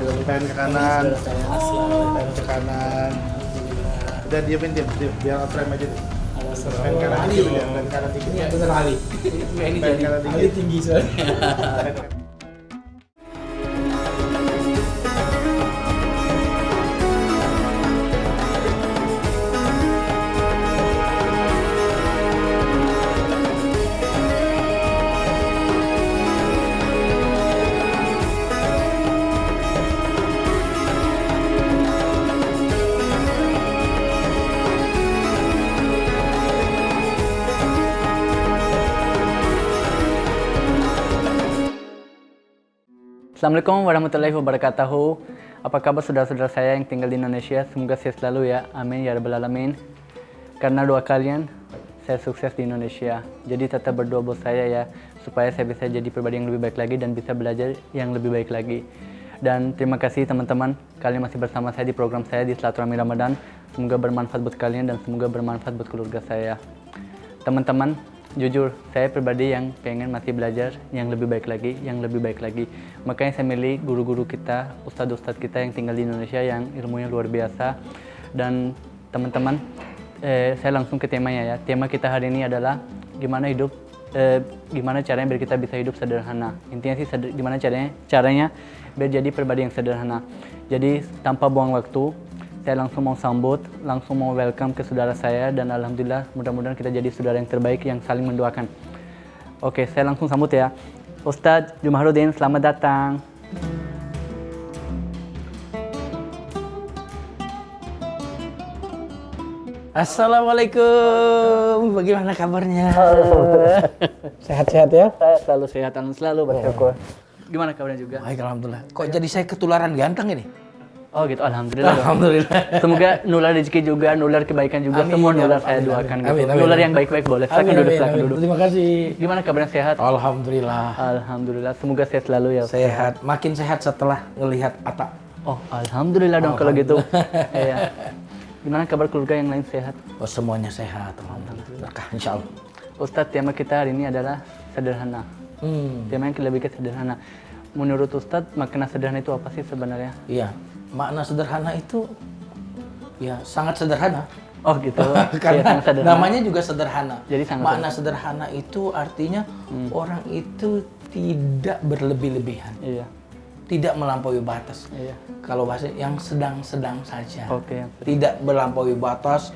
Pen ke kanan. Pen ke kanan. Udah diamin diam, biar frame aja deh. Pen kanan dikit, pen kanan dikit. Ini yang bener Ali. Ini Pen kanan Ali dikit. tinggi soalnya. Assalamualaikum warahmatullahi wabarakatuh. Apa kabar saudara-saudara saya yang tinggal di Indonesia? Semoga sehat selalu ya. Amin ya rabbal alamin. Karena doa kalian, saya sukses di Indonesia. Jadi tetap berdoa buat saya ya, supaya saya bisa jadi pribadi yang lebih baik lagi dan bisa belajar yang lebih baik lagi. Dan terima kasih teman-teman, kalian masih bersama saya di program saya di Silaturahmi Ramadan. Semoga bermanfaat buat kalian dan semoga bermanfaat buat keluarga saya. Teman-teman, jujur, saya pribadi yang pengen masih belajar yang lebih baik lagi, yang lebih baik lagi. Makanya saya milih guru-guru kita, ustadz-ustadz kita yang tinggal di Indonesia yang ilmunya luar biasa. Dan teman-teman, saya langsung ke temanya ya. Tema kita hari ini adalah gimana hidup, gimana caranya biar kita bisa hidup sederhana. Intinya sih gimana caranya biar jadi pribadi yang sederhana. Jadi tanpa buang waktu, saya langsung mau sambut, langsung mau welcome ke saudara saya dan alhamdulillah mudah-mudahan kita jadi saudara yang terbaik yang saling mendoakan. Oke, saya langsung sambut ya. Ustadz Jumahrudin, selamat datang. Assalamualaikum. Bagaimana kabarnya? Sehat-sehat ya? Saya selalu sehat dan selalu bersyukur. Gimana kabarnya juga? Baik, alhamdulillah. Kok jadi saya ketularan ganteng ini? Oh gitu, alhamdulillah. Alhamdulillah. Semoga nular rezeki juga, nular kebaikan juga, Amin, semua ya nular Rabb. saya Amin, doakan amin. gitu. Amin, amin, Nular amin. yang baik-baik boleh. Silakan duduk, silakan duduk. Terima kasih. Gimana kabarnya sehat? Alhamdulillah. Alhamdulillah, semoga sehat selalu ya. Sehat, makin sehat setelah ngelihat Ata. Oh, alhamdulillah dong kalau gitu. Iya. Gimana kabar keluarga yang lain sehat? Oh, semuanya sehat, alhamdulillah. Insya Allah. Ustadz, tema kita hari ini adalah sederhana. Tema yang lebih ke sederhana. Menurut Ustadz, makna sederhana itu apa sih sebenarnya? Iya, makna sederhana itu ya sangat sederhana. Oh gitu. Karena Iya, sangat sederhana. namanya juga sederhana. Jadi sangat makna sederhana itu artinya orang itu tidak berlebih-lebihan, Iya. tidak melampaui batas. Iya. Kalau bahasa yang sedang-sedang saja. Oke. Tidak melampaui batas,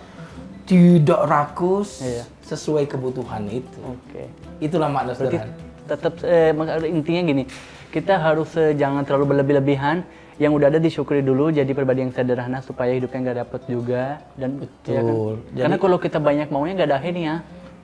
tidak rakus, Iya. sesuai kebutuhan itu. Oke. Itulah makna Berarti sederhana. tetap intinya gini, kita harus jangan terlalu berlebih-lebihan. Yang udah ada disyukuri dulu, jadi pribadi yang sederhana supaya hidupnya nggak dapet juga dan Betul. ya kan? Jadi- Karena kalau kita banyak maunya nggak ada akhirnya.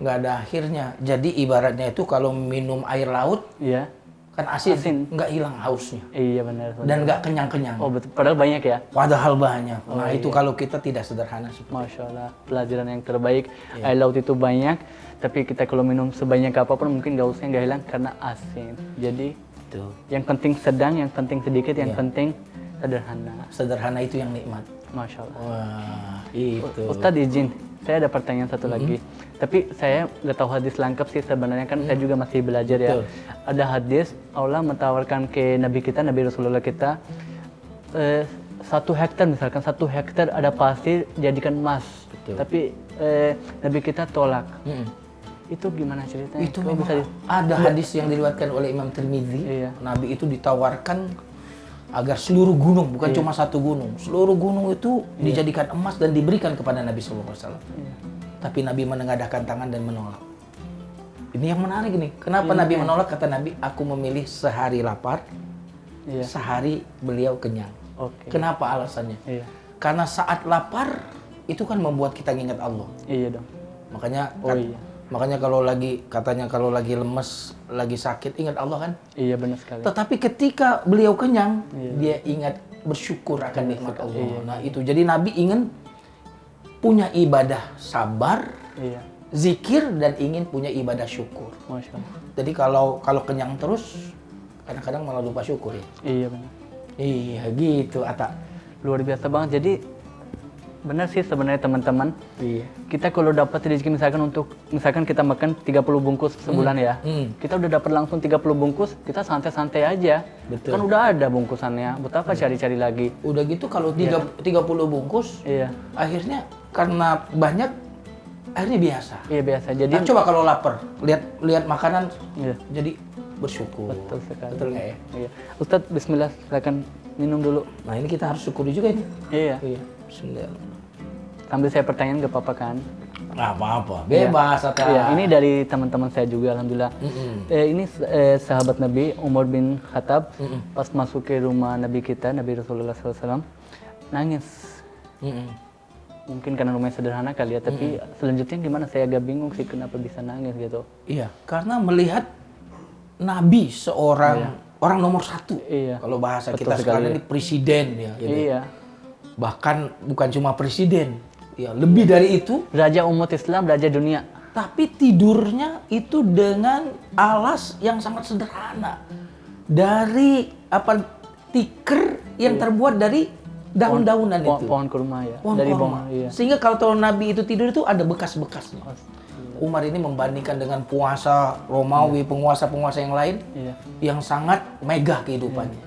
Nggak ada akhirnya. Jadi ibaratnya itu kalau minum air laut Iya. kan asin, Asin. nggak hilang hausnya Iya benar. dan nggak kenyang-kenyang. Oh betul. Padahal banyak ya. Padahal banyak. Oh, Nah itu iya. kalau kita tidak sederhana seperti Masya Allah, pelajaran yang terbaik. Iya. Air laut itu banyak, tapi kita kalau minum sebanyak apapun mungkin hausnya nggak hilang karena asin. Jadi itu. yang penting sedang, yang penting sedikit, yang Iya. penting sederhana. Sederhana itu yang nikmat. Masya Allah. Wah, itu. Ustadz izin, saya ada pertanyaan satu lagi. Tapi saya nggak tahu hadis lengkap sih sebenarnya kan saya juga masih belajar ya. Betul. Ada hadis Allah mentawarkan ke Nabi kita, Nabi Rasulullah kita, 1 hektar misalkan 1 hektar ada pasir jadikan emas. Betul. Tapi Nabi kita tolak. Mm-mm. Itu gimana ceritanya? Itu Kok memang bisa ada hadis yang diriwayatkan oleh Imam Tirmidzi. Iya. Nabi itu ditawarkan agar seluruh gunung, bukan Iya. cuma satu gunung, seluruh gunung itu dijadikan emas dan diberikan kepada Nabi SAW. Iya. Tapi Nabi menengadahkan tangan dan menolak. Ini yang menarik nih. Kenapa Nabi menolak? Kata Nabi, aku memilih sehari lapar, Iya. sehari beliau kenyang. Oke. Kenapa alasannya? Iya. Karena saat lapar itu kan membuat kita ingat Allah. Iya dong. Makanya Oh, iya. makanya kalau lagi katanya kalau lagi lemes, lagi sakit ingat Allah kan. Iya benar sekali. Tetapi ketika beliau kenyang, Iya. dia ingat bersyukur akan nikmat Allah. Iya. Nah, itu. Jadi Nabi ingin punya ibadah sabar, Iya. zikir dan ingin punya ibadah syukur. Masya Allah. Jadi kalau kenyang terus kadang-kadang malah lupa syukur ya. Iya benar. Iya, gitu Ata. Luar biasa banget. Jadi Benar sih sebenarnya teman-teman. Iya. Kita kalau dapat rezeki misalkan kita makan 30 bungkus sebulan ya. Kita udah dapat langsung 30 bungkus, kita santai-santai aja. Betul. Kan udah ada bungkusannya. Buat apa cari-cari lagi? Udah gitu kalau 30 bungkus, Iya. akhirnya karena banyak, akhirnya biasa. Iya biasa. Jadi Nah, coba kalau lapar, lihat makanan, Iya. jadi bersyukur. Betul sekali. Betul nggak ya? Iya. Ustadz, bismillah, silakan minum dulu. Nah ini kita harus syukuri juga ini. Iya. Iya. Bismillah. Sambil saya pertanyaan gak apa-apa kan? Nggak apa-apa, bebas Ata. Iya, ini dari teman-teman saya juga, alhamdulillah. Ini sahabat Nabi Umar bin Khattab pas masuk ke rumah Nabi kita, Nabi Rasulullah SAW, nangis. Mungkin karena rumahnya sederhana kali ya, tapi selanjutnya gimana? Saya agak bingung sih kenapa bisa nangis gitu. Iya, karena melihat Nabi seorang orang nomor satu. Iya. Kalau bahasa Betul kita sekali. sekarang ini presiden ya. Gitu. Iya. Bahkan bukan cuma presiden, ya lebih dari itu. Raja umat Islam, raja dunia. Tapi tidurnya itu dengan alas yang sangat sederhana. Dari tikar yang terbuat dari daun-daunan itu. Pohon kurma ya. Pohon dari kurma. iya. Sehingga kalau Nabi itu tidur itu ada bekas-bekasnya. Umar ini membandingkan dengan puasa Romawi, penguasa-penguasa yang lain Iya. yang sangat megah kehidupannya.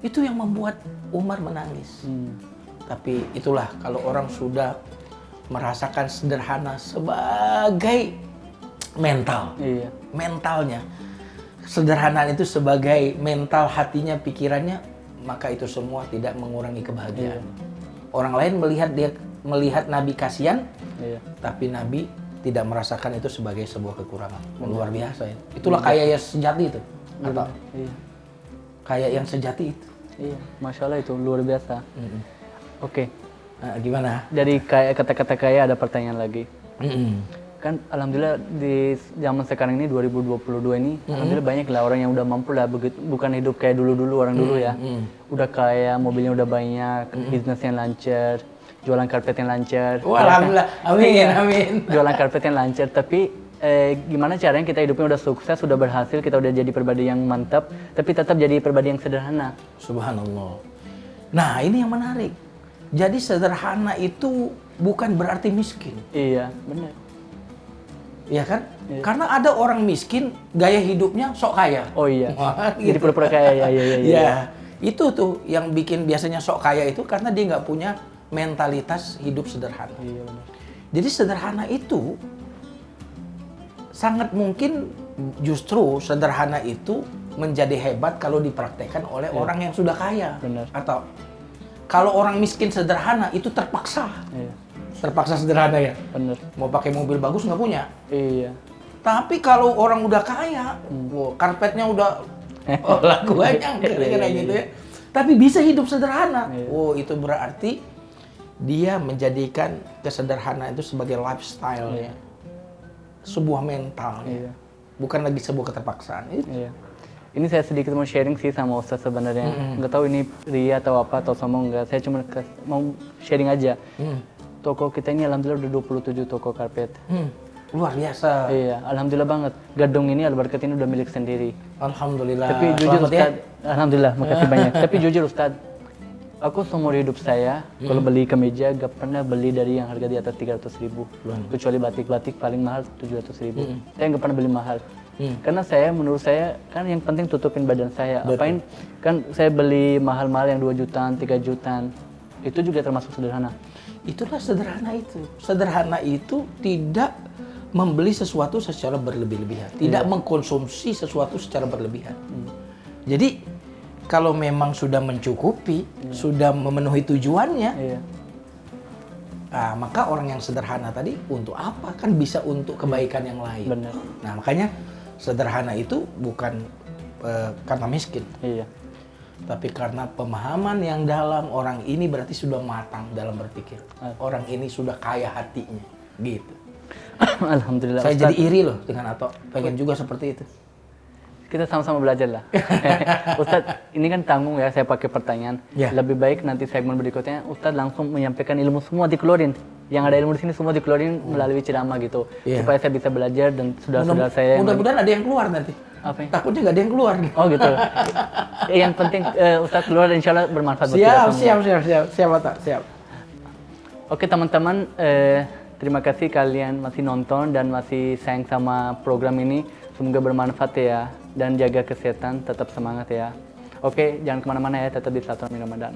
Itu yang membuat Umar menangis. Tapi itulah kalau orang sudah merasakan sederhana sebagai mental. Iya. Mentalnya. Sederhana itu sebagai mental hatinya, pikirannya, maka itu semua tidak mengurangi kebahagiaan. Orang lain melihat Nabi kasihan, Iya. tapi Nabi tidak merasakan itu sebagai sebuah kekurangan. Luar biasa ya. Itulah kaya yang sejati itu. Atau Iya. kaya yang sejati itu. Iya. Masya Allah itu luar biasa. Oke. Nah, gimana? Dari kata-kata kaya ada pertanyaan lagi. Kan alhamdulillah di zaman sekarang ini 2022 ini alhamdulillah banyak lah orang yang udah mampu lah, bukan hidup kayak dulu-dulu orang dulu ya. Udah kaya, mobilnya udah banyak, bisnisnya lancar, jualan karpet yang lancar. Wah, alhamdulillah. Amin, amin. Jualan karpet yang lancar, tapi gimana caranya kita hidupnya udah sukses, udah berhasil, kita udah jadi pribadi yang mantap, tapi tetap jadi pribadi yang sederhana. Subhanallah. Nah, ini yang menarik. Jadi sederhana itu bukan berarti miskin. Iya, benar. Iya kan? Karena ada orang miskin, gaya hidupnya sok kaya. Oh iya. Wah, Jadi gitu. pura-pura kaya, ya. Ya, itu tuh yang bikin biasanya sok kaya itu karena dia nggak punya mentalitas hidup sederhana. Iya benar. Jadi sederhana itu sangat mungkin justru sederhana itu menjadi hebat kalau dipraktekkan oleh orang yang sudah kaya. Benar. Atau kalau orang miskin sederhana itu terpaksa. Iya. Terpaksa sederhana ya. Benar. Mau pakai mobil bagus nggak punya. Iya. Tapi kalau orang udah kaya, wow, karpetnya udah laku banyak kira-kira gitu ya. Tapi bisa hidup sederhana. Oh, itu berarti dia menjadikan kesederhanaan itu sebagai lifestyle ya. Sebuah mental. Iya. Bukan lagi sebuah keterpaksaan. Iya. Ini saya sedikit mau sharing sih sama Ustaz sebenarnya. Nggak tahu ini ria atau apa atau sombong nggak. Saya cuma mau sharing aja. Toko kita ini alhamdulillah udah 27 toko karpet. Luar biasa. Iya, alhamdulillah banget. Gedung ini Al-Barkat ini udah milik sendiri. Alhamdulillah. Tapi jujur Selamat Ustaz, alhamdulillah, makasih banyak. Tapi jujur Ustaz, aku seumur hidup saya kalau beli kemeja gak pernah beli dari yang harga di atas 300.000. Kecuali batik-batik paling mahal 700.000. Saya nggak pernah beli mahal. Karena menurut saya kan yang penting tutupin badan saya. Apain kan saya beli mahal-mahal yang 2 jutaan, 3 jutaan. Itu juga termasuk sederhana. Itulah sederhana itu. Sederhana itu tidak membeli sesuatu secara berlebih-lebihan, tidak mengkonsumsi sesuatu secara berlebihan. Jadi kalau memang sudah mencukupi, sudah memenuhi tujuannya, maka orang yang sederhana tadi untuk apa? Kan bisa untuk kebaikan yang lain. Benar. Nah makanya sederhana itu bukan karena miskin. Iya. Tapi karena pemahaman yang dalam, orang ini berarti sudah matang dalam berpikir. Orang ini sudah kaya hatinya, gitu. Alhamdulillah. Saya Ustaz, jadi iri loh dengan Ato, pengen juga seperti itu. kita sama-sama belajar lah. Ustadz, ini kan tanggung ya, saya pakai pertanyaan. Ya. Lebih baik nanti segmen berikutnya Ustadz langsung menyampaikan ilmu semua dikeluarin. Yang ada ilmu di sini semua dikeluarin melalui ceramah gitu. Iya. Supaya saya bisa belajar dan saudara-saudara saya yang Mudah-mudahan ada yang keluar nanti. apa ya? Takutnya nggak ada yang keluar. Oh gitu. Yang penting Ustadz keluar insya Allah bermanfaat buat kita semua. Siap, Atta, siap. Oke teman-teman, terima kasih kalian masih nonton dan masih sayang sama program ini. Semoga bermanfaat ya, dan jaga kesehatan, tetap semangat ya. Oke, jangan kemana-mana ya, tetap di Silaturahmi Ramadan.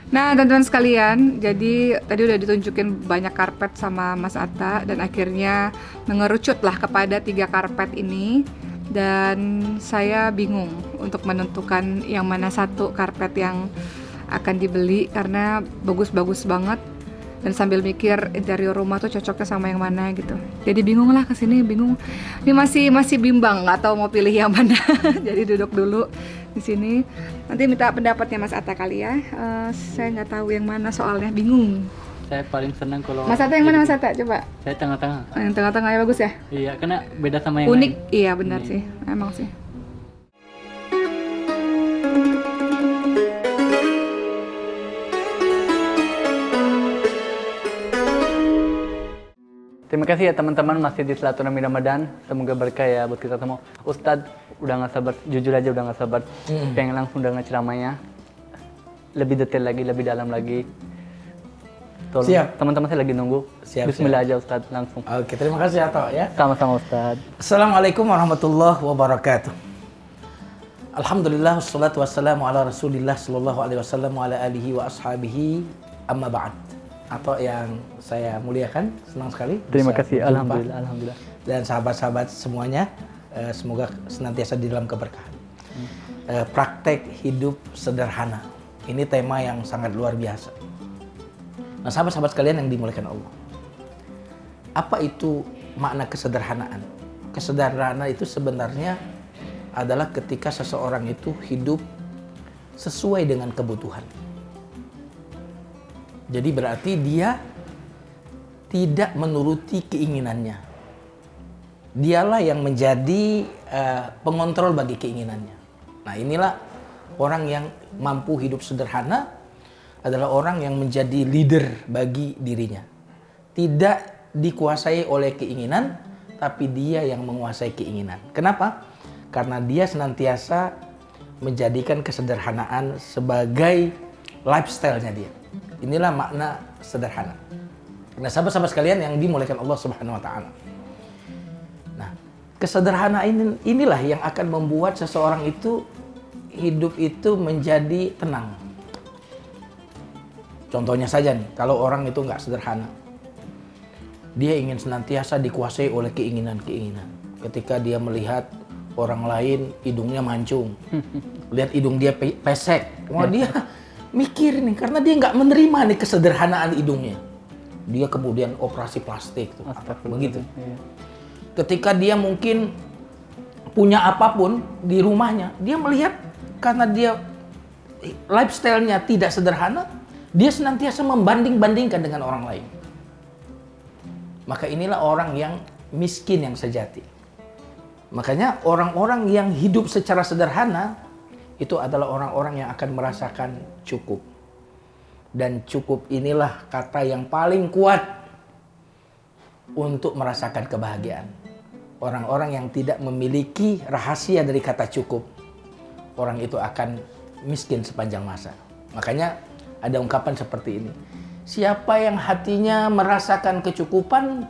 Nah, teman-teman sekalian, jadi tadi udah ditunjukin banyak karpet sama Mas Atta dan akhirnya mengerucutlah kepada 3 karpet ini, dan saya bingung untuk menentukan yang mana satu karpet yang akan dibeli karena bagus-bagus banget, dan sambil mikir interior rumah tuh cocoknya sama yang mana gitu. Jadi bingung lah, kesini bingung. Ini masih bimbang, nggak tahu mau pilih yang mana. Jadi duduk dulu di sini. Nanti minta pendapatnya Mas Atta kali ya. Saya nggak tahu yang mana soalnya, bingung. Saya paling senang kalau... Mas Atta yang mana Mas Atta? Coba. Saya tengah-tengah. Yang tengah-tengah ya bagus ya? Iya, karena beda sama yang Unik, lain. iya benar sih, emang sih. Terima kasih ya teman-teman masih di Silaturahmi Ramadan. Semoga berkah ya buat kita semua. Ustadz udah nggak sabar, jujur aja udah nggak sabar. Pengen langsung dengar ceramahnya. Lebih detail lagi, lebih dalam lagi. Tolong, Siap. teman-teman saya lagi nunggu. Siap, Bismillah aja Ustadz, langsung. Oke, terima kasih Ato ya. Sama-sama Ustadz. Assalamualaikum warahmatullahi wabarakatuh. Alhamdulillah, wassalatu wassalamu ala rasulillah sallallahu alaihi wasallam wa ala alihi wa ashabihi, amma ba'd. Atau yang saya muliakan, senang sekali Terima bisa kasih, berjumpa. alhamdulillah. Dan sahabat-sahabat semuanya, semoga senantiasa di dalam keberkahan. Praktek hidup sederhana, ini tema yang sangat luar biasa. Nah, sahabat-sahabat sekalian yang dimuliakan Allah, apa itu makna kesederhanaan? Kesederhanaan itu sebenarnya adalah ketika seseorang itu hidup sesuai dengan kebutuhan. Jadi berarti dia tidak menuruti keinginannya. Dialah yang menjadi pengontrol bagi keinginannya. Nah, inilah orang yang mampu hidup sederhana, adalah orang yang menjadi leader bagi dirinya. Tidak dikuasai oleh keinginan, tapi dia yang menguasai keinginan. Kenapa? Karena dia senantiasa menjadikan kesederhanaan sebagai lifestyle-nya dia. Inilah makna sederhana. Nah, sahabat-sahabat sekalian yang dimuliakan Allah Subhanahu wa taala. Nah, kesederhanaan inilah yang akan membuat seseorang itu hidup itu menjadi tenang. Contohnya saja nih, kalau orang itu nggak sederhana, dia ingin senantiasa dikuasai oleh keinginan-keinginan. Ketika dia melihat orang lain hidungnya mancung, lihat hidung dia pesek, wah dia mikir nih, karena dia nggak menerima nih kesederhanaan hidungnya. Dia kemudian operasi plastik tuh, begitu. Ketika dia mungkin punya apapun di rumahnya, dia melihat karena dia lifestyle-nya tidak sederhana, dia senantiasa membanding-bandingkan dengan orang lain. Maka inilah orang yang miskin yang sejati. Makanya orang-orang yang hidup secara sederhana itu adalah orang-orang yang akan merasakan cukup. Dan cukup inilah kata yang paling kuat untuk merasakan kebahagiaan. Orang-orang yang tidak memiliki rahasia dari kata cukup, orang itu akan miskin sepanjang masa. Makanya ada ungkapan seperti ini. Siapa yang hatinya merasakan kecukupan,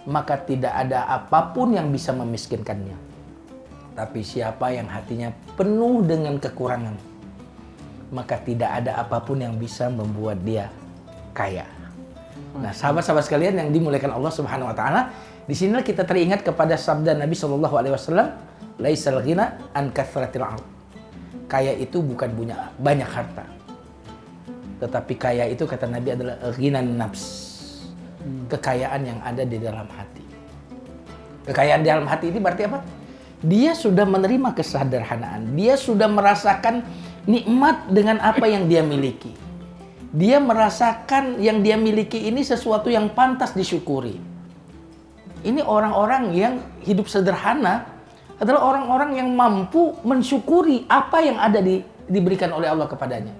maka tidak ada apapun yang bisa memiskinkannya. Tapi siapa yang hatinya penuh dengan kekurangan, maka tidak ada apapun yang bisa membuat dia kaya. Nah, sahabat-sahabat sekalian yang dimuliakan Allah Subhanahu wa taala, di sinilah kita teringat kepada sabda Nabi Shallallahu alaihi wasallam, "Laisal ghina an kathratil 'ard." Kaya itu bukan punya banyak harta. Tetapi kaya itu kata Nabi adalah ghinan nafs. Kekayaan yang ada di dalam hati. Kekayaan di dalam hati ini berarti apa? Dia sudah menerima kesederhanaan. Dia sudah merasakan nikmat dengan apa yang dia miliki. Dia merasakan yang dia miliki ini sesuatu yang pantas disyukuri. Ini orang-orang yang hidup sederhana adalah orang-orang yang mampu mensyukuri apa yang ada diberikan oleh Allah kepadanya.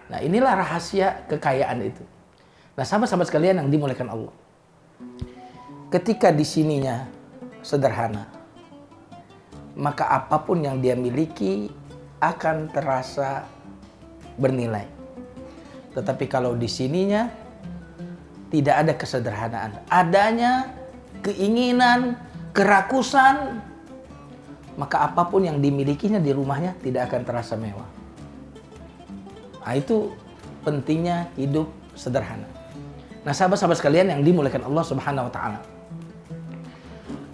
Nah, inilah rahasia kekayaan itu. Nah, sahabat-sahabat sekalian yang dimuliakan Allah. Ketika di sininya sederhana, maka apapun yang dia miliki akan terasa bernilai. Tetapi kalau di sininya tidak ada kesederhanaan, adanya keinginan, kerakusan, maka apapun yang dimilikinya di rumahnya tidak akan terasa mewah. Nah, itu pentingnya hidup sederhana. Nah, sahabat-sahabat sekalian yang dimuliakan Allah Subhanahu wa taala.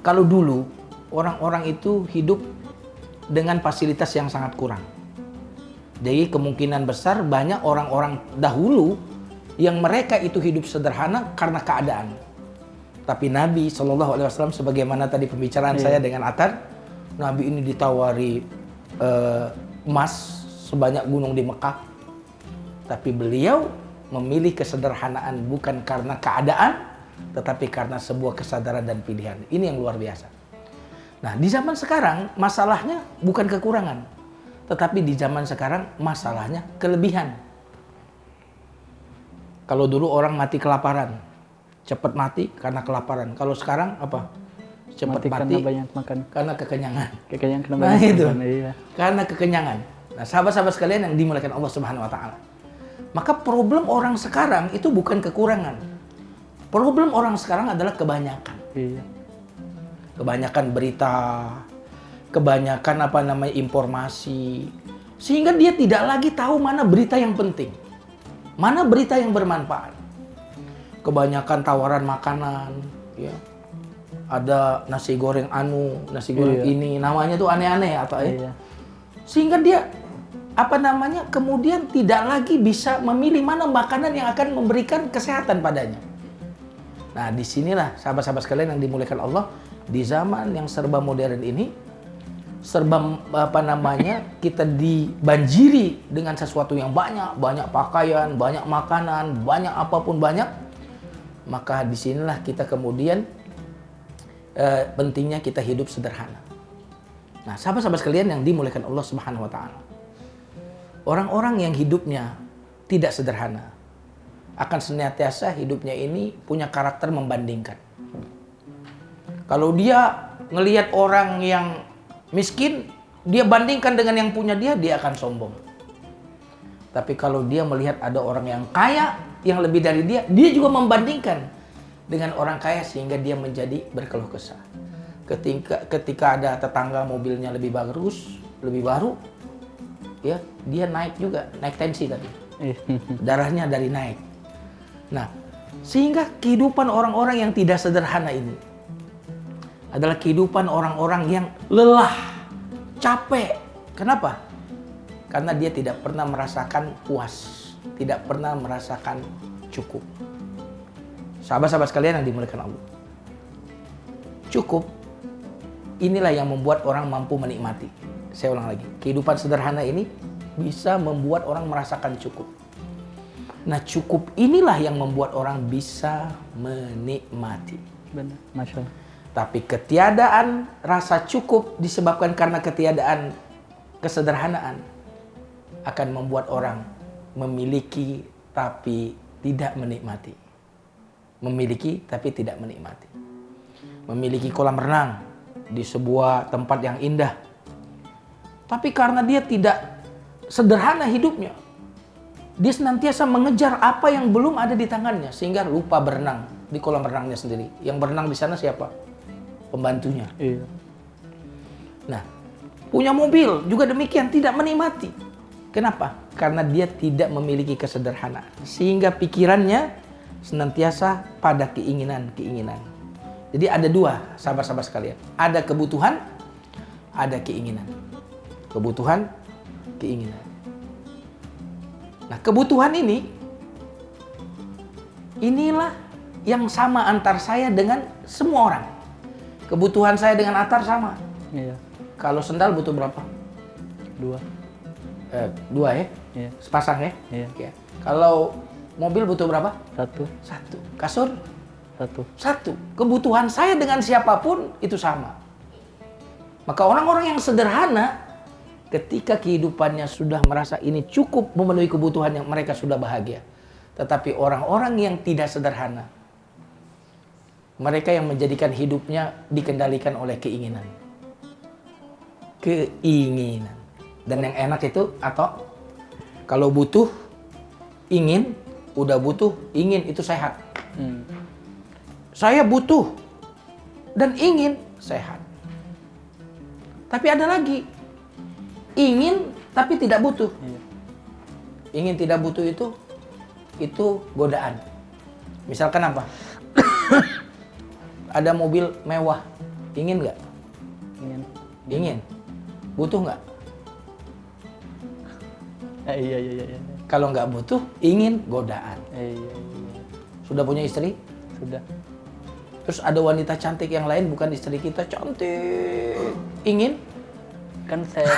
Kalau dulu orang-orang itu hidup dengan fasilitas yang sangat kurang. Jadi kemungkinan besar banyak orang-orang dahulu yang mereka itu hidup sederhana karena keadaan. Tapi Nabi SAW sebagaimana tadi pembicaraan saya dengan Atar, Nabi ini ditawari emas sebanyak gunung di Mekah. Tapi beliau memilih kesederhanaan bukan karena keadaan, tetapi karena sebuah kesadaran dan pilihan. Ini yang luar biasa. Nah, di zaman sekarang masalahnya bukan kekurangan, tetapi di zaman sekarang masalahnya kelebihan. Kalau dulu orang mati kelaparan, cepat mati karena kelaparan. Kalau sekarang apa? Cepat mati karena banyak makan. Karena kekenyangan. Kekenyangan karena Nah, banyak itu. makan. Iya. Karena kekenyangan. Nah, sahabat-sahabat sekalian yang dimuliakan Allah Subhanahu wa taala. Maka problem orang sekarang itu bukan kekurangan. Problem orang sekarang adalah kebanyakan. Iya. Kebanyakan berita, kebanyakan informasi, sehingga dia tidak lagi tahu mana berita yang penting, mana berita yang bermanfaat. Kebanyakan tawaran makanan, ya. Ada nasi goreng nasi goreng ini, namanya tuh aneh-aneh atau Iya. sehingga dia kemudian tidak lagi bisa memilih mana makanan yang akan memberikan kesehatan padanya. Nah, disinilah sahabat-sahabat sekalian yang dimuliakan Allah, di zaman yang serba modern ini, serba kita dibanjiri dengan sesuatu yang banyak pakaian, banyak makanan, banyak apapun banyak, maka disinilah kita kemudian pentingnya kita hidup sederhana. Nah, sahabat-sahabat sekalian yang dimuliakan Allah Subhanahu wa taala. Orang-orang yang hidupnya tidak sederhana akan senantiasa hidupnya ini punya karakter membandingkan. Kalau dia ngelihat orang yang miskin, dia bandingkan dengan yang punya dia akan sombong. Tapi kalau dia melihat ada orang yang kaya, yang lebih dari dia juga membandingkan dengan orang kaya sehingga dia menjadi berkeluh kesah. Ketika ada tetangga mobilnya lebih bagus, lebih baru, ya dia naik tensi tadi. Darahnya dari naik. Nah, sehingga kehidupan orang-orang yang tidak sederhana ini adalah kehidupan orang-orang yang lelah, capek. Kenapa? Karena dia tidak pernah merasakan puas, tidak pernah merasakan cukup. Sahabat-sahabat sekalian yang dimuliakan Allah. Cukup, inilah yang membuat orang mampu menikmati. Saya ulang lagi, kehidupan sederhana ini bisa membuat orang merasakan cukup. Nah, cukup inilah yang membuat orang bisa menikmati. Benar, Masya Allah. Tapi ketiadaan rasa cukup disebabkan karena ketiadaan kesederhanaan akan membuat orang memiliki tapi tidak menikmati. Memiliki tapi tidak menikmati. Memiliki kolam renang di sebuah tempat yang indah. Tapi karena dia tidak sederhana hidupnya, dia senantiasa mengejar apa yang belum ada di tangannya sehingga lupa berenang di kolam renangnya sendiri. Yang berenang di sana siapa? Pembantunya. Iya. Nah, punya mobil juga demikian, tidak menikmati. Kenapa? Karena dia tidak memiliki kesederhanaan. Sehingga pikirannya senantiasa pada keinginan-keinginan. Jadi ada dua, sahabat-sahabat sekalian. Ada kebutuhan, ada keinginan. Kebutuhan, keinginan. Nah, kebutuhan inilah yang sama antar saya dengan semua orang. Kebutuhan saya dengan Atar sama. Iya. Kalau sendal butuh berapa? 2. 2 ya? Iya. Sepasang ya? Iya. Oke. Kalau mobil butuh berapa? 1. 1. Kasur? 1. 1. Kebutuhan saya dengan siapapun itu sama. Maka orang-orang yang sederhana ketika kehidupannya sudah merasa ini cukup memenuhi kebutuhan yang mereka sudah bahagia. Tetapi orang-orang yang tidak sederhana, Mereka yang menjadikan hidupnya dikendalikan oleh keinginan. Keinginan. Dan yang enak itu atau kalau butuh, ingin, udah butuh, ingin, itu sehat. Saya butuh dan ingin, sehat. Tapi ada lagi, ingin tapi tidak butuh. Ingin tidak butuh itu godaan. Misalkan apa? Ada mobil mewah, ingin nggak? Ingin. Butuh nggak? Iya. Kalau nggak butuh, ingin, godaan. Iya. Sudah punya istri? Sudah. Terus ada wanita cantik yang lain bukan istri kita, cantik. Ingin? Kan saya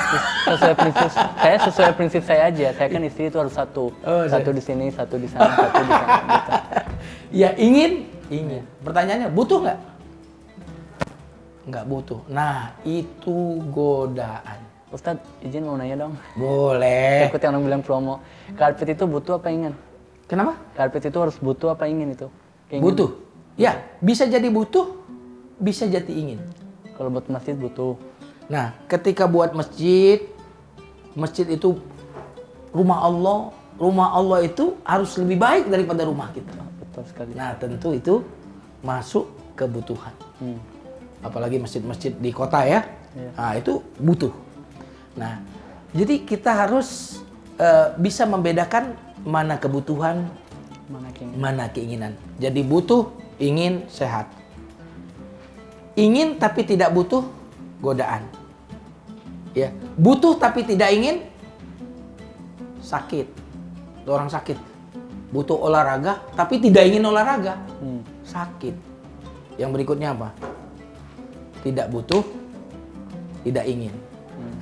sesuai prinsip saya aja. Saya kan istri itu harus satu. Satu di sini, satu di sana, satu di sana. Gitu. Ya ingin. Pertanyaannya, butuh nggak? Nggak butuh. Nah, itu godaan. Ustadz, izin mau nanya dong. Boleh. Takut yang orang bilang promo. Karpet itu butuh apa ingin? Kenapa? Karpet itu harus butuh apa ingin itu? Ingin. Butuh. Ya, bisa jadi butuh, bisa jadi ingin. Kalau buat masjid butuh. Nah, ketika buat masjid itu rumah Allah itu harus lebih baik daripada rumah kita. Betul sekali. Nah, tentu itu masuk kebutuhan. Apalagi masjid-masjid di kota ya. Nah, itu butuh. Nah, jadi kita harus bisa membedakan mana kebutuhan, mana keinginan. Jadi butuh, ingin, sehat. Ingin tapi tidak butuh, godaan. Ya, butuh tapi tidak ingin, sakit. Orang sakit. Butuh olahraga tapi tidak ingin olahraga, sakit. Yang berikutnya apa? Tidak butuh, tidak ingin.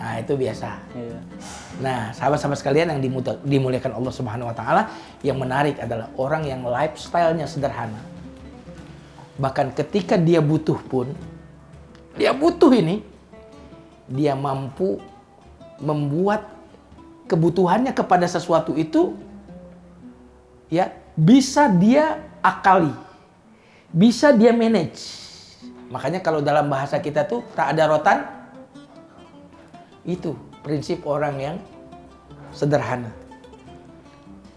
Nah, itu biasa. Iya. Nah, sahabat-sahabat sekalian yang dimuliakan Allah Subhanahu wa taala, yang menarik adalah orang yang lifestyle-nya sederhana. Bahkan ketika dia butuh pun, dia butuh ini, dia mampu membuat kebutuhannya kepada sesuatu itu ya bisa dia akali, bisa dia manage. Makanya kalau dalam bahasa kita tuh tak ada rotan, itu prinsip orang yang sederhana.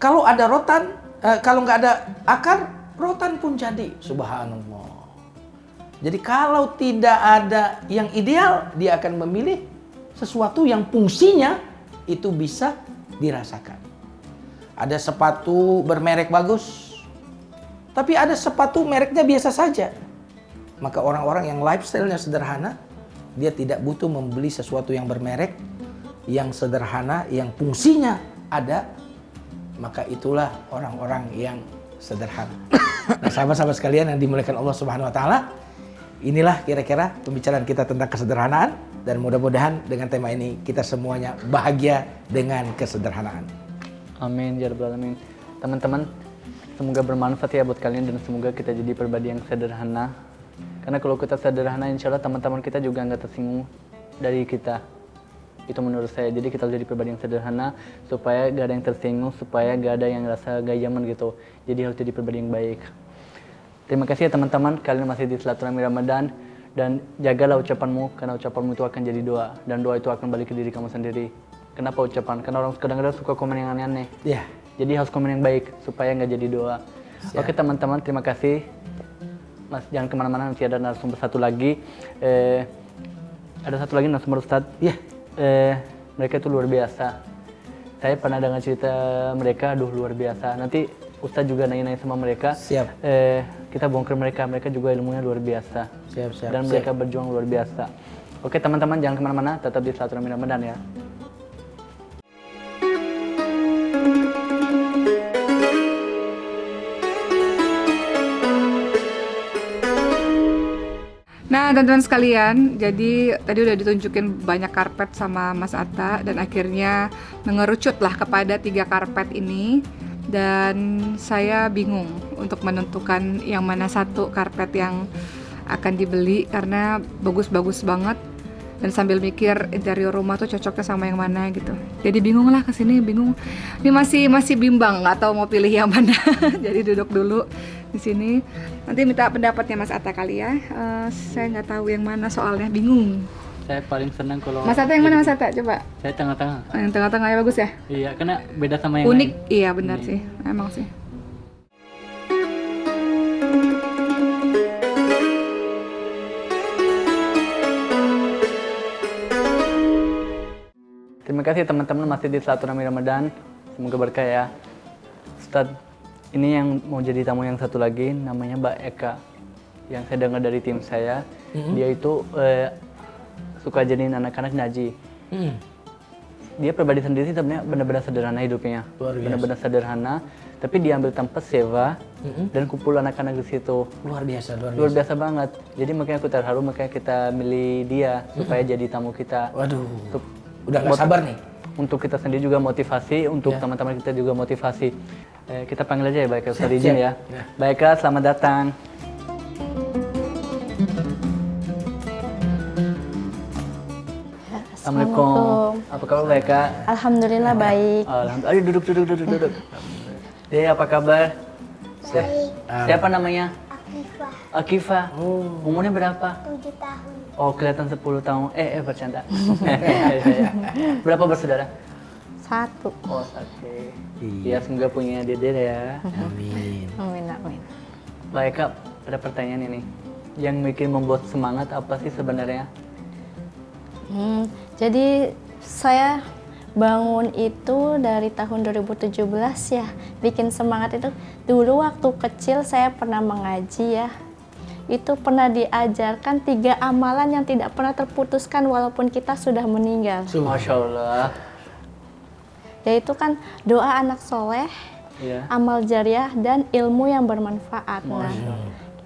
Kalau ada rotan, kalau nggak ada akar, rotan pun jadi. Subhanallah. Jadi kalau tidak ada yang ideal, dia akan memilih sesuatu yang fungsinya itu bisa dirasakan. Ada sepatu bermerek bagus, tapi ada sepatu mereknya biasa saja. Maka orang-orang yang lifestyle-nya sederhana, dia tidak butuh membeli sesuatu yang bermerek, yang sederhana, yang fungsinya ada. Maka itulah orang-orang yang sederhana. Nah, sahabat-sahabat sekalian yang dimuliakan Allah Subhanahu wa taala, inilah kira-kira pembicaraan kita tentang kesederhanaan, dan mudah-mudahan dengan tema ini kita semuanya bahagia dengan kesederhanaan. Amin ya rabbal alamin. Teman-teman, semoga bermanfaat ya buat kalian dan semoga kita jadi pribadi yang sederhana. Karena kalau kita sederhana, insya Allah teman-teman kita juga nggak tersinggung dari kita. Itu menurut saya. Jadi kita harus jadi pribadi yang sederhana supaya gak ada yang tersinggung, supaya gak ada yang rasa gayaman gitu. Jadi harus jadi pribadi yang baik. Terima kasih ya teman-teman, kalian masih di Silaturahmi Ramadan. Dan jagalah ucapanmu, karena ucapanmu itu akan jadi doa. Dan doa itu akan balik ke diri kamu sendiri. Kenapa ucapan? Karena orang kadang-kadang suka komen yang aneh-aneh. Ya. Jadi harus komen yang baik, supaya nggak jadi doa. Oke teman-teman, terima kasih. Mas, jangan kemana-mana, nanti ada narasumber satu lagi. Ada satu lagi narasumber Ustadz. Ya. Mereka itu luar biasa. Saya pernah dengar cerita mereka, aduh luar biasa. Nanti Ustadz juga nanya-nanya sama mereka. Siap. Kita bongkar mereka juga ilmunya luar biasa. Siap. Dan mereka berjuang luar biasa. Oke teman-teman, jangan kemana-mana, tetap di Silaturahmi Ramadan ya. Nah, teman-teman sekalian, jadi tadi udah ditunjukin banyak karpet sama Mas Atta dan akhirnya mengerucutlah kepada 3 karpet ini, dan saya bingung untuk menentukan yang mana satu karpet yang akan dibeli karena bagus-bagus banget, dan sambil mikir interior rumah tuh cocoknya sama yang mana gitu. Jadi bingung lah, kesini bingung. Ini masih bimbang, nggak tahu mau pilih yang mana. Jadi duduk dulu di sini. Nanti minta pendapatnya Mas Atta kali ya. Saya nggak tahu yang mana soalnya, bingung. Saya paling senang kalau Mas Atta yang mana Mas Atta? Coba. Saya tengah-tengah. Yang tengah-tengah ya bagus ya? Iya, karena beda sama yang Unik, lain. iya benar sih, emang sih. Terima kasih teman-teman masih di Silaturahmi Ramadan. Semoga berkah ya. Ustadz, ini yang mau jadi tamu yang satu lagi namanya Mbak Eka. Yang saya dengar dari tim saya, dia itu suka jadiin anak-anak ngaji. Dia pribadi sendiri sebenarnya benar-benar sederhana hidupnya. Luar biasa. Benar-benar sederhana, tapi diambil tempat sewa dan kumpul anak-anak di situ. Luar biasa, Luar biasa banget. Jadi makanya aku terharu, makanya kita milih dia supaya jadi tamu kita. Waduh, Untuk udah nggak sabar nih. Untuk kita sendiri juga motivasi, untuk teman-teman kita juga motivasi. Kita panggil aja ya Baik Ustaz izin ya. Baik, selamat datang. Assalamualaikum. Apa kabar Baik? Alhamdulillah baik. Alhamdulillah. Ayo duduk. Dia apa kabar? Siapa namanya? Akifah. Umurnya berapa? 7 tahun. Oh, kelihatan 10 tahun. Bercanda. Berapa bersaudara? 1. Oh, satu. Ya, semoga punya dede ya. Amin. Amin, amin. Baik, Kak, ada pertanyaan ini. Yang bikin membuat semangat apa sih sebenarnya? Jadi saya bangun itu dari tahun 2017 ya. Bikin semangat itu dulu waktu kecil saya pernah mengaji ya. Itu pernah diajarkan 3 amalan yang tidak pernah terputuskan walaupun kita sudah meninggal. Masya Allah. Yaitu kan doa anak soleh, Iya. amal jariah, dan ilmu yang bermanfaat. Nah,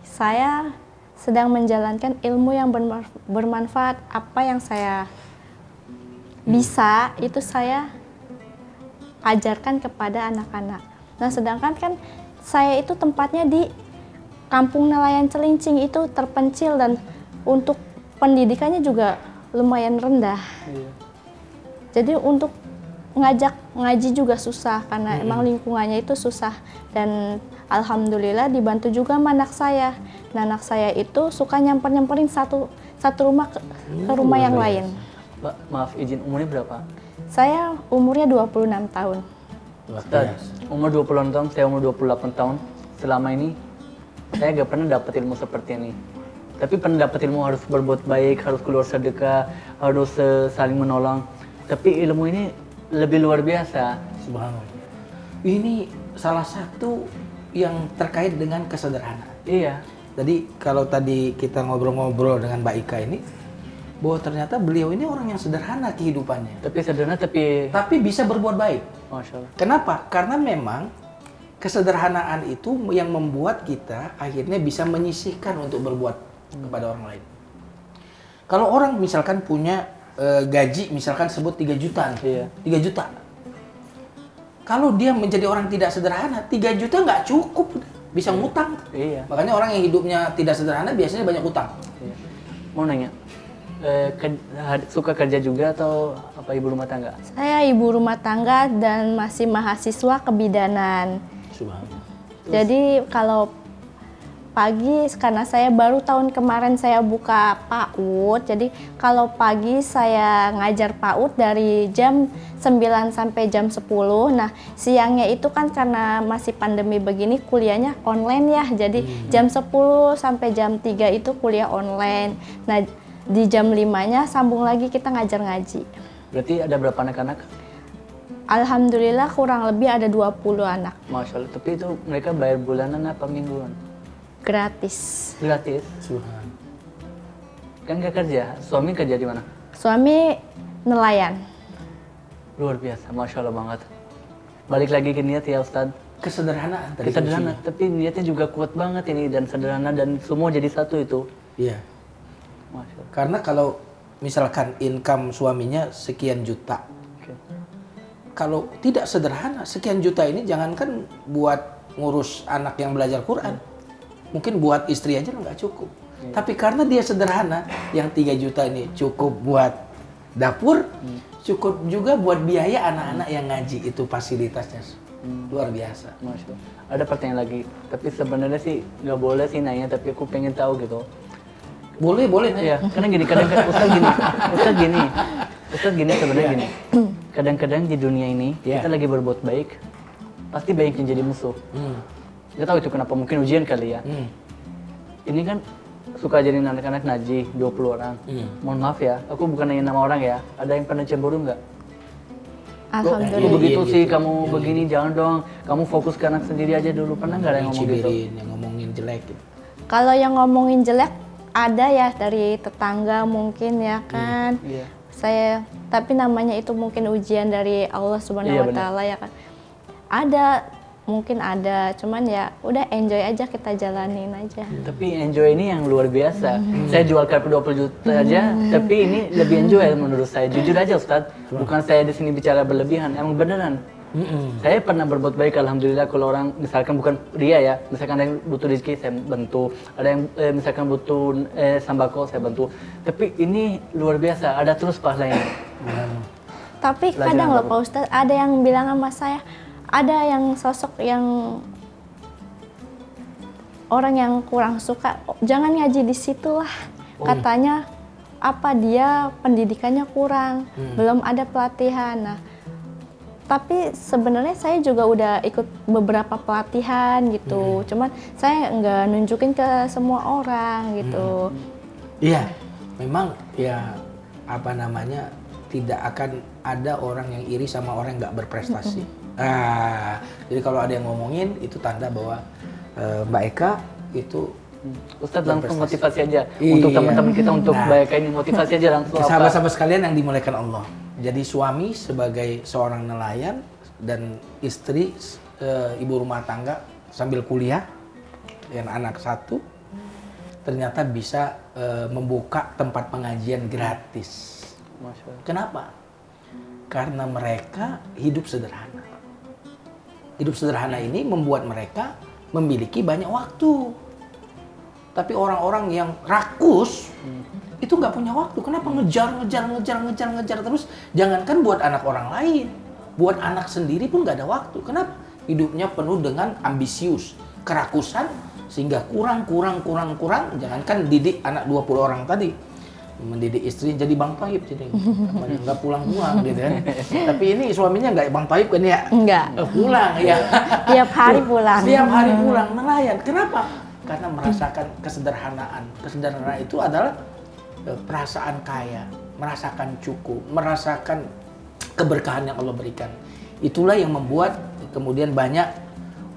saya sedang menjalankan ilmu yang bermanfaat. Apa yang saya bisa, itu saya ajarkan kepada anak-anak. Nah, sedangkan kan saya itu tempatnya di Kampung Nelayan Celincing, itu terpencil dan untuk pendidikannya juga lumayan rendah. Iya. Jadi untuk ngajak ngaji juga susah karena emang lingkungannya itu susah. Dan alhamdulillah dibantu juga sama anak saya. Nah, anak saya itu suka nyamperin satu rumah ke rumah yang lain. Mbak, maaf izin, umurnya berapa? Saya umurnya 26 tahun. Ustaz, umur 26 tahun, saya umur 28 tahun. Selama ini saya gak pernah dapat ilmu seperti ini. Tapi pernah dapat ilmu harus berbuat baik, harus keluar sedekah, harus saling menolong. Tapi ilmu ini lebih luar biasa. Subhanallah. Ini salah satu yang terkait dengan kesederhanaan. Iya. Jadi kalau tadi kita ngobrol-ngobrol dengan Mbak Ika ini, bahwa ternyata beliau ini orang yang sederhana kehidupannya. Tapi sederhana, tapi bisa berbuat baik. Masya Allah. Kenapa? Karena memang kesederhanaan itu yang membuat kita akhirnya bisa menyisihkan untuk berbuat kepada orang lain. Kalau orang misalkan punya gaji misalkan sebut 3 juta, Iya. 3 juta. Kalau dia menjadi orang tidak sederhana, 3 juta nggak cukup, bisa ngutang. Iya. Makanya orang yang hidupnya tidak sederhana biasanya banyak utang. Iya. Mau nanya, suka kerja juga atau apa ibu rumah tangga? Saya ibu rumah tangga dan masih mahasiswa kebidanan. Subhanallah. Jadi kalau pagi, karena saya baru tahun kemarin saya buka PAUD, jadi kalau pagi saya ngajar PAUD dari jam 9 sampai jam 10. Nah, siangnya itu kan karena masih pandemi begini kuliahnya online ya, jadi jam 10 sampai jam 3 itu kuliah online. Nah, di jam 5-nya sambung lagi kita ngajar ngaji. Berarti ada berapa anak-anak? Alhamdulillah kurang lebih ada 20 anak, Masya Allah, tapi itu mereka bayar bulanan apa mingguan? gratis. Gratis? Subhanallah. Kan gak kerja, suami kerja di mana? Suami nelayan. Luar biasa, Masya Allah banget. Balik lagi ke niat ya Ustadz. Kesederhanaan tadi. Sederhana, tapi niatnya juga kuat banget ini dan sederhana dan semua jadi satu itu. Iya. Masya Allah. Karena kalau misalkan income suaminya sekian juta, Oke. kalau tidak sederhana, sekian juta ini jangankan buat ngurus anak yang belajar Quran, mungkin buat istri aja nggak cukup. Tapi karena dia sederhana, yang 3 juta ini cukup buat dapur, cukup juga buat biaya anak-anak yang ngaji, itu fasilitasnya. Luar biasa. Masya Allah. Ada pertanyaan lagi, tapi sebenarnya sih nggak boleh sih nanya, tapi aku pengen tahu gitu. Boleh Iya, nih. karena gini, Ustaz gini sebenarnya gini. Kadang-kadang di dunia ini Iya. kita lagi berbuat baik, pasti banyak yang jadi musuh. Gak tahu itu kenapa, mungkin ujian kali ya. Ini kan suka ajarin anak-anak ngaji 20 orang. Mohon maaf ya, aku bukan nanya nama orang ya. Ada yang pernah cemburu nggak? Lu Alhamdulillah. begitu Iya, sih, gitu. kamu begini, jangan dong. Kamu fokus ke anak sendiri aja dulu. Pernah nggak ada yang ngomong gitu? Cibirin, yang ngomongin jelek gitu. Kalau yang ngomongin jelek ada ya dari tetangga mungkin ya kan. Iya. Saya tapi namanya itu mungkin ujian dari Allah Subhanahu Iya, wa taala ya kan. Ada mungkin ada, cuman ya udah enjoy aja, kita jalanin aja. Tapi enjoy ini yang luar biasa. Saya jual karpet 20 juta aja, tapi ini lebih enjoy menurut saya. Jujur aja Ustadz, bukan saya di sini bicara berlebihan, emang beneran. Saya pernah berbuat baik, alhamdulillah. Kalau orang misalkan bukan ria ya, misalkan ada yang butuh rezeki saya bantu, ada yang misalkan butuh sembako saya bantu. Tapi ini luar biasa, ada terus pahalanya. Tapi Pelajaran kadang loh apa? Pak Ustadz, ada yang bilang sama saya, ada yang sosok yang orang yang kurang suka, jangan ngaji di situ lah. Katanya apa dia pendidikannya kurang, belum ada pelatihan. Nah, tapi sebenarnya saya juga udah ikut beberapa pelatihan gitu. Cuman saya nggak nunjukin ke semua orang gitu. Iya, memang ya apa namanya, tidak akan ada orang yang iri sama orang yang nggak berprestasi. Jadi kalau ada yang ngomongin itu tanda bahwa Mbak Eka itu Ustadz langsung motivasi aja Iya. untuk teman-teman kita untuk Nah. baik ini, motivasi aja langsung apa? sahabat-sahabat sekalian yang dimuliakan Allah. Jadi suami sebagai seorang nelayan dan istri ibu rumah tangga sambil kuliah dengan anak satu, ternyata bisa membuka tempat pengajian gratis. Masya Allah. Kenapa? Karena mereka hidup sederhana. Hidup sederhana ini membuat mereka memiliki banyak waktu. Tapi orang-orang yang rakus itu nggak punya waktu. Kenapa ngejar terus? Jangankan buat anak orang lain, buat anak sendiri pun nggak ada waktu. Kenapa? Hidupnya penuh dengan ambisius, kerakusan, sehingga kurang. Jangankan didik anak 20 orang tadi, mendidik istri jadi Bang Taib, jadi nggak pulang-pulang gitu kan. Tapi ini suaminya nggak Bang Taib kan ya? Enggak. Pulang ya. Tiap hari pulang. Setiap hari pulang nelayan. Kenapa? Karena merasakan kesederhanaan. Kesederhanaan itu adalah perasaan kaya, merasakan cukup, merasakan keberkahan yang Allah berikan. Itulah yang membuat kemudian banyak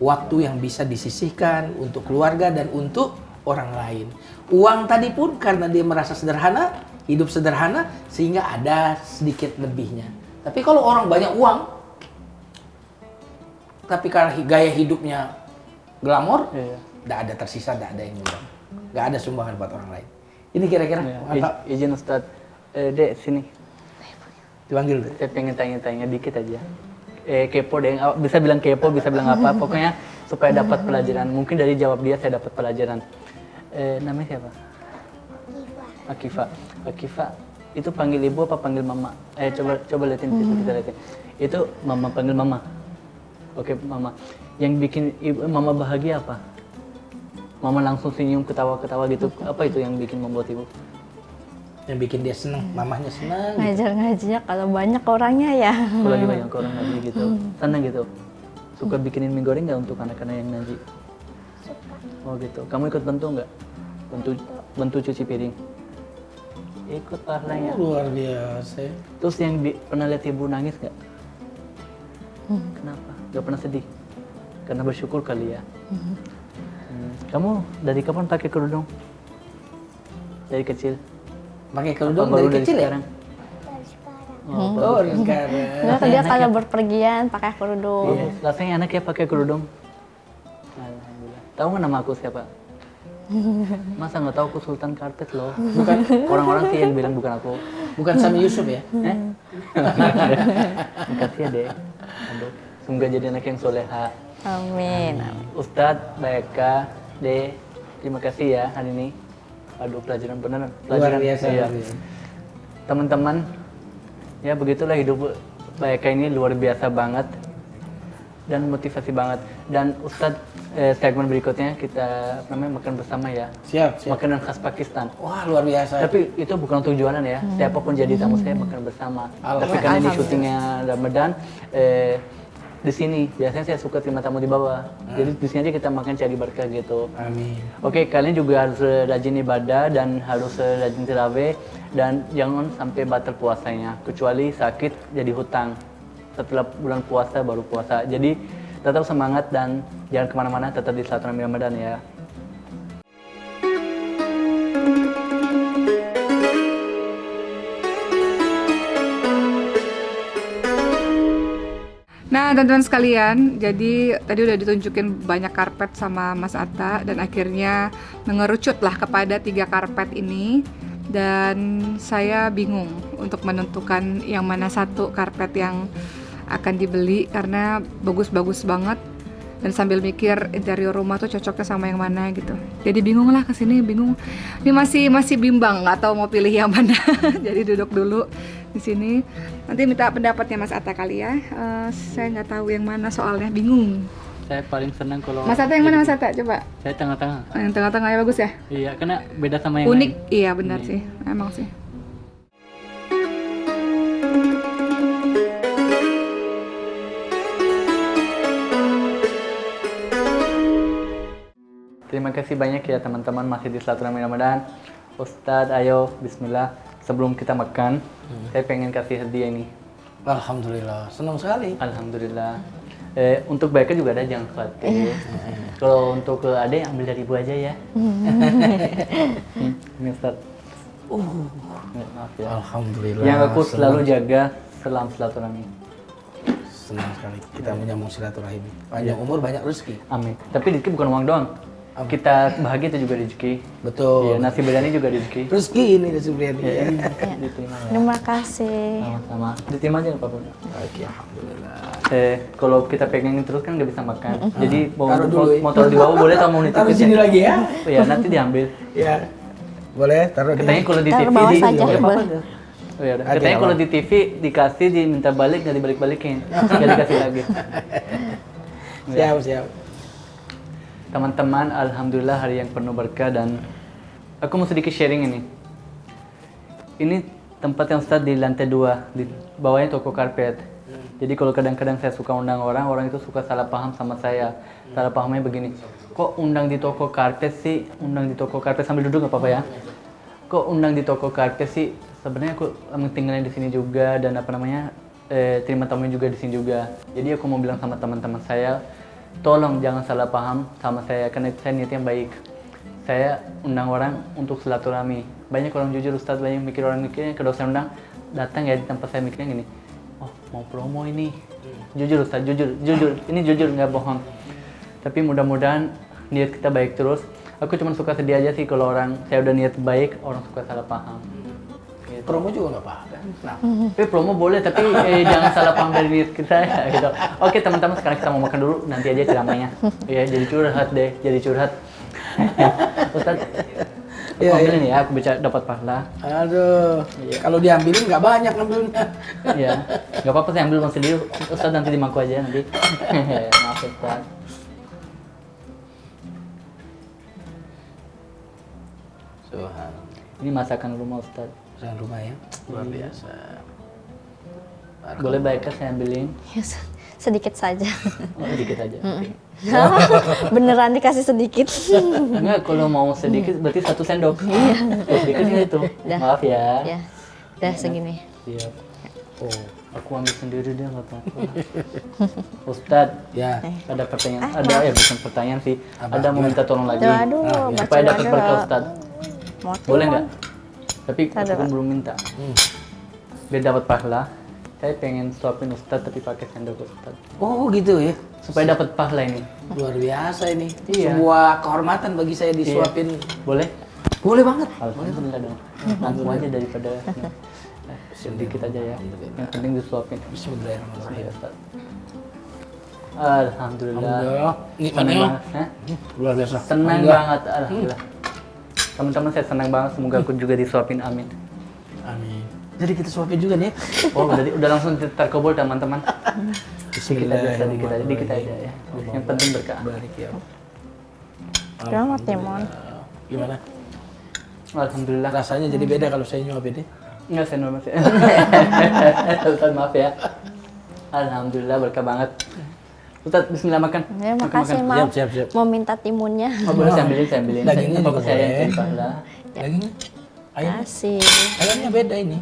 waktu yang bisa disisihkan untuk keluarga dan untuk orang lain. Uang tadi pun karena dia merasa sederhana, hidup sederhana, sehingga ada sedikit lebihnya. Tapi kalau orang banyak uang, tapi karena gaya hidupnya glamor, nggak ada tersisa, nggak ada yang nyumbang, nggak ada sumbangan buat orang lain. Ini kira-kira mantap. Izin Ustadz, Dek sini. Dipanggil deh. Saya pengen tanya-tanya dikit aja. Kepo deh, bisa bilang kepo, bisa bilang apa, pokoknya supaya dapat pelajaran. Mungkin dari jawab dia saya dapat pelajaran. Namanya siapa? Akifa, itu panggil ibu apa panggil mama? Coba liatin, kita liatin. Itu mama panggil mama. Oke, mama. Yang bikin mama bahagia apa? Mama langsung senyum, ketawa-ketawa gitu. Apa itu yang bikin membuat ibu? Yang bikin dia senang, mamahnya senang. Ngajar-ngajinya kalau banyak orangnya ya. Kalau lagi banyak orang ngaji gitu, senang gitu. Suka bikinin mie goreng nggak untuk anak-anak yang ngaji? Suka. Oh gitu. Kamu ikut bantu nggak? Bantu cuci piring? Ikut pahalanya. Luar biasa. Terus yang pernah lihat ibu nangis nggak? Kenapa? Nggak pernah sedih? Karena bersyukur kali ya. Kamu dari kapan pakai kerudung? Dari kecil? Pakai Apa kerudung baru dari kecil ya? sekarang? Oh, dari sekarang. Enggak, dia kalau berpergian pakai kerudung. Iya, rasanya enak ya pakai kerudung. Alhamdulillah. Tahu nggak nama aku siapa? Masa nggak tahu aku Sultan Karpet loh. Bukan. Orang-orang sih yang bilang bukan aku. Bukan Sami Yusuf ya? Makasih ya deh. Aduh, semoga jadi anak yang soleha. Amin. Ustadz, Baeka, De, terima kasih ya hari ini. Aduh, pelajaran beneran. Luar Pelajaran, biasa. iya. Teman-teman, ya begitulah hidup Baeka ini luar biasa banget. dan motivasi banget. Dan Ustadz, segmen berikutnya kita makan bersama ya. Siap. Makanan khas Pakistan. Wah, luar biasa. Tapi itu bukan untuk jualan ya. Siapapun jadi tamu saya makan bersama. Tapi karena ini syutingnya Ramadan, di sini biasanya saya suka terima tamu di bawah. Jadi di sini aja kita makan cari berkah gitu. Amin. Oke, kalian juga harus rajin ibadah dan harus rajin tarawih dan jangan sampai batal puasanya. Kecuali sakit jadi hutang. Setelah bulan puasa baru puasa. Jadi tetap semangat dan jangan kemana-mana, tetap di Silaturahmi Ramadan ya. Nah, teman-teman sekalian, jadi tadi udah ditunjukin banyak karpet sama Mas Atta dan akhirnya mengerucutlah kepada 3 karpet ini dan saya bingung untuk menentukan yang mana satu karpet yang akan dibeli karena bagus-bagus banget dan sambil mikir interior rumah tuh cocoknya sama yang mana gitu. Jadi bingung lah kesini, bingung. Ini masih bimbang, nggak tahu mau pilih yang mana. Jadi duduk dulu di sini. Nanti minta pendapatnya Mas Atta kali ya. Saya nggak tahu yang mana soalnya, bingung. Saya paling senang kalau Mas Atta yang mana Mas Atta? Coba. Saya tengah-tengah. Yang tengah-tengah ya bagus ya? Iya, karena beda sama yang Unik, lain. iya benar sih, emang sih. Terima kasih banyak ya teman-teman masih di Silaturahmi Ramadan. Ustadz, ayo Bismillah. Sebelum kita makan, saya pengen kasih hadiah ini. Alhamdulillah, senang sekali. Alhamdulillah. Untuk mereka juga ada, jangan khawatir. Kalau untuk adek ambil dari ibu aja ya. Ini Ustadz. Maaf ya. Alhamdulillah. Yang aku selalu jaga selam silaturahmi. Senang sekali kita menyambung silaturahim. Panjang umur, banyak rezeki. Amin. Tapi rezeki bukan uang doang. Kita bahagia itu juga rezeki. Betul. Iya, nasi biryani juga rezeki. Rezeki ini nasi biryani. Diterima ya. Terima kasih. Sama-sama. Diterima aja nggak apa-apa. Oke, alhamdulillah. Kalau kita pegangin terus kan nggak bisa makan. Jadi Taruh dulu ya. mau taruh di bawah boleh atau mau Taruh ditipis sini ya? lagi ya. Ya nanti diambil. Ya. Boleh taruh di Katanya kalau di Taruh TV bawah di saja, nggak apa-apa boleh. tuh. Oh, ya udah. Hati Katanya kalau apa? di TV dikasih diminta balik nggak dibalik-balikin. Nggak dikasih lagi. Siap. Teman-teman, alhamdulillah hari yang penuh berkah dan aku mau sedikit sharing ini. Ini tempat yang start di lantai 2, di bawahnya toko karpet. Jadi kalau kadang-kadang saya suka undang orang itu suka salah paham sama saya. Salah pahamnya begini, kok undang di toko karpet sih? Undang di toko karpet sambil duduk nggak apa-apa ya? Kok undang di toko karpet sih? Sebenarnya aku tinggalnya di sini juga dan terima tamunya juga di sini juga. Jadi aku mau bilang sama teman-teman saya, tolong jangan salah paham sama saya karena saya niatnya baik. Saya undang orang untuk silaturahmi. Banyak orang jujur Ustadz, banyak orang mikirnya kalau saya undang datang ya di tempat saya mikirnya gini, oh mau promo ini. Jujur Ustadz, jujur, ini jujur nggak bohong. Tapi mudah-mudahan niat kita baik terus. Aku cuma suka sedih aja sih kalau saya udah niat baik, orang suka salah paham. Gitu. Promo juga nggak apa-apa. Nah, Tapi promo boleh, tapi jangan salah paham dari niat kita ya, gitu. Oke teman-teman, sekarang kita mau makan dulu, nanti aja ceramahnya. Ya jadi curhat deh, jadi curhat. Ustadz, aku ambilin ya, aku bisa dapat pahala. aduh. Kalau diambilin nggak banyak ngambilnya. Iya, nggak apa-apa saya ambil uang sendiri. Ustadz nanti di mangku aja nanti. Maaf Ustadz. Subhanallah. Ini masakan rumah Ustadz. Pesan rumah ya, luar biasa. Boleh baiknya saya ambilin? Ya, sedikit saja. Oh, sedikit aja. Oke. Beneran dikasih sedikit. Enggak, kalau mau sedikit berarti 1 sendok. Kalau sedikit ya itu. Dah. Maaf ya. Ya, udah segini. Siap. Oh, aku ambil sendiri deh nggak apa-apa. Ustadz, Ya. ada pertanyaan, bukan pertanyaan sih. Ada mau minta tolong lagi. Doa dulu, baca Supaya doa dapat dulu. berkah Ustadz. Boleh nggak? Tapi aku Ada, kan Pak. belum minta. Biar dapat pahala, saya pengen suapin Ustadz tapi pakai sendok Ustadz. Oh gitu ya. Supaya dapat pahala ini. Luar biasa ini. Iya. Sebuah kehormatan bagi saya disuapin. Boleh? Boleh banget. Alhamdulillah dong. Langsung aja daripada sedikit aja ya. Yang penting disuapin. Bismillahirrahmanirrahim. Ya, Ustadz. Alhamdulillah. Alhamdulillah. Senang Nikmatnya banget. Hah? luar biasa. Senang banget, alhamdulillah. Teman-teman saya senang banget, semoga aku juga disuapin, amin. Amin. Jadi kita suapin juga nih. Oh, udah langsung terkabul teman-teman. dikit aja ya. Yang penting berkah. Barik ya. Selamat Timon. Gimana? Alhamdulillah. Rasanya jadi beda kalau saya nyuapin deh. Enggak, saya normal sih. Ustaz, maaf ya. Alhamdulillah berkah banget. Ustaz, bismillah makan. Ya, Makan, makasih makan. maaf. Siap. Mau minta timunnya. Oh, boleh saya ambilin. Dagingnya Apa juga saya yang boleh. cerita lah. Dagingnya? Ayamnya? Kasih. Ayamnya beda ini.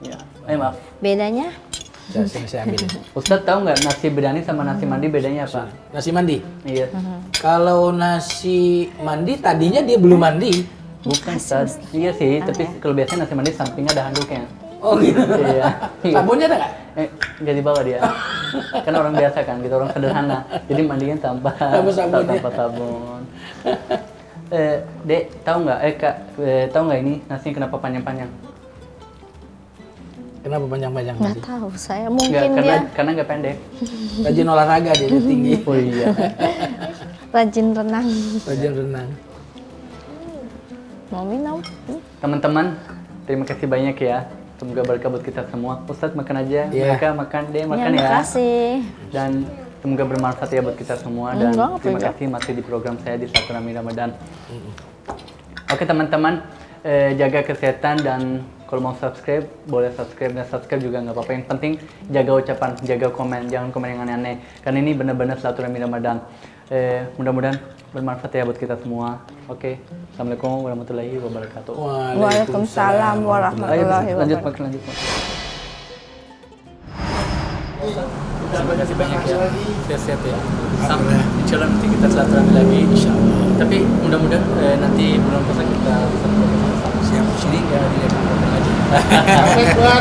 Ya. Maaf. Bedanya? Saya ambil. Ustaz tahu nggak nasi biryani sama nasi mandi bedanya apa? Nasi mandi. Iya. Kalau nasi mandi tadinya dia belum mandi. Bukan Ustaz. Iya sih, tapi kalau biasanya nasi mandi sampingnya ada handuknya. Oh gitu. Iya. Sabunnya ada nggak? Nggak dibawa dia. Kan orang biasa kan, kita orang sederhana. Jadi mandinya tanpa sabunnya. tanpa sabun. Dek, tahu nggak? Kak, tahu nggak ini nasinya kenapa panjang-panjang? Kenapa panjang-panjang Nggak nasi? tahu saya. Nggak, Mungkin karena dia nggak pendek. Rajin olahraga dia tinggi. Oh iya. rajin renang. Rajin renang. Mau minum? Teman-teman, terima kasih banyak ya. Semoga berkah buat kita semua. Ustadz makan aja, Iya. mereka makan deh, makan Ya, ya. makasih. Dan semoga bermanfaat ya buat kita semua. Dan Enggak, terima enggak. kasih masih di program saya di Silaturahmi Ramadan. Oke teman-teman, jaga kesehatan dan kalau mau subscribe, boleh subscribe dan subscribe juga nggak apa-apa. Yang penting jaga ucapan, jaga komen, jangan komen yang aneh-aneh. Karena ini benar-benar Silaturahmi Ramadan. Mudah-mudahan bermanfaat ya buat kita semua. Oke, Assalamualaikum warahmatullahi wabarakatuh. Waalaikumsalam Ayo, warahmatullahi lanjut wabarakatuh. makan, lanjut makan. Terima kasih banyak ya. Sehat-sehat ya. Sampai insya Allah nanti kita silaturahmi lagi. Insya Allah. Tapi mudah-mudahan nanti bulan puasa kita bisa berbuka bersama. Siap. Sini ya di Kabupaten aja. Sampai keluar.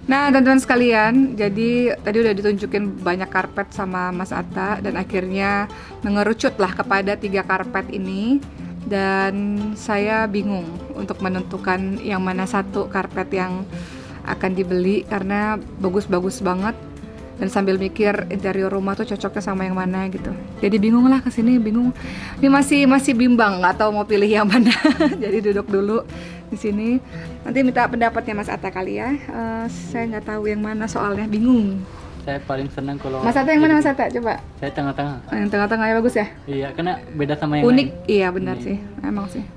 Nah, teman-teman sekalian, jadi tadi udah ditunjukin banyak karpet sama Mas Atta dan akhirnya mengerucutlah kepada 3 karpet ini dan saya bingung untuk menentukan yang mana satu karpet yang akan dibeli karena bagus-bagus banget dan sambil mikir interior rumah tuh cocoknya sama yang mana gitu. Jadi bingung lah kesini, bingung. Ini masih bimbang nggak tahu mau pilih yang mana. Jadi duduk dulu di sini. Nanti minta pendapatnya Mas Atta kali ya. Saya nggak tahu yang mana soalnya, bingung. Saya paling senang kalau Mas Atta yang mana Mas Atta? Coba. Saya tengah-tengah. Yang tengah-tengah ya bagus ya. Iya, karena beda sama yang Unik, lain. iya benar sih, emang sih.